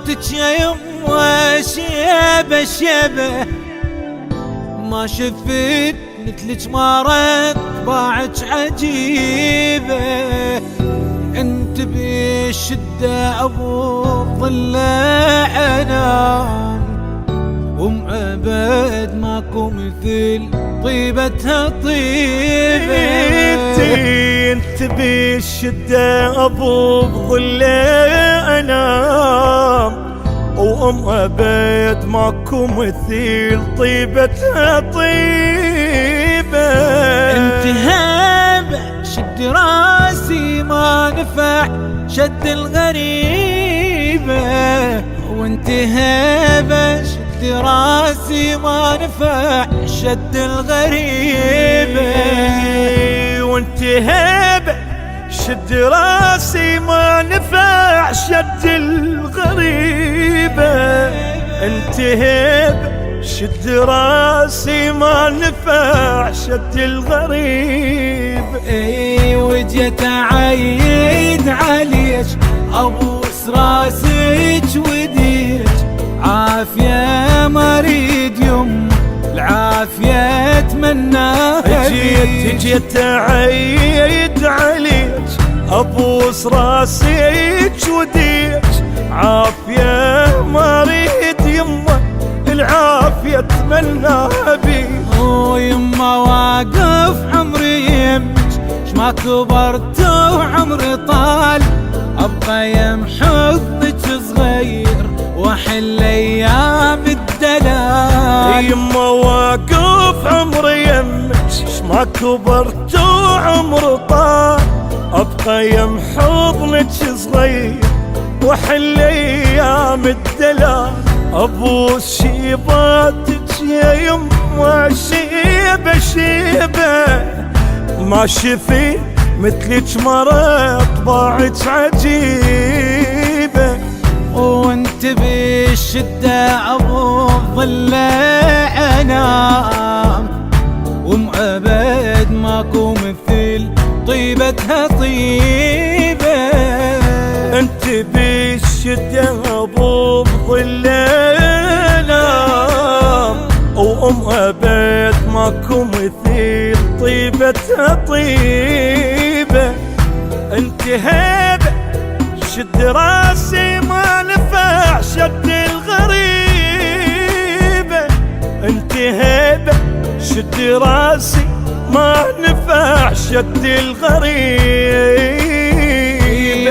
صوتك يا يمه شيبه شيبه، ما شفت مثلك ما رد طباعك عجيبه. انت بالشده ابو الضلع انام، ومأبد ماكو مثل طيبتها طيبه. انت بالشده ابو الضلع انام، ومأبد ماكو مثل طيبتها طيبه. انت هبه شد راسي ما نفع شد الغريبه، وانت هبه شد راسي ما نفع شد الغريبه. وانت هبه شد راسي ما نفع شد الغريبه. انت هبه شد راسي ما نفع شد الغريب. اي وجيت اعيد عليك ابوس راسك وديك، عافيه ما اريد يم العافيه اتمناها. جيت اعيد عليك ابوس راسك وديك، عافيه ما اريد يمه العافية اتمناها بي. ويما واقف عمري يمك شما كبرت وعمري طال، ابقى يم حضنك صغير واحل ايام الدلال. يما واقف عمري يمك شما كبرت وعمري طال، ابقى يم حضنك صغير واحل ايام الدلال. ابوس شيباتك يا يما شيبه شيبه، ما شفي مثلك مرة طباعك عجيبه. وانت بالشده ابو الضلع انام، ومأبد ماكو مثل طيبتها طيبه. انت بالشده ابو الضلع نام، ومأبد ماكو مثل طيبتها طيبه. انت هبه شد راسي ما نفع شد الغريبه. انت هبه شد راسي ما نفع شد الغريبه.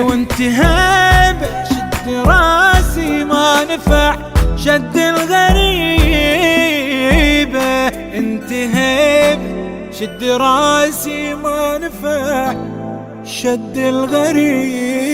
وانت هبه شد راسي ما نفع شد الغريبه. انت هبه شد راسي ما نفع شد الغريبه.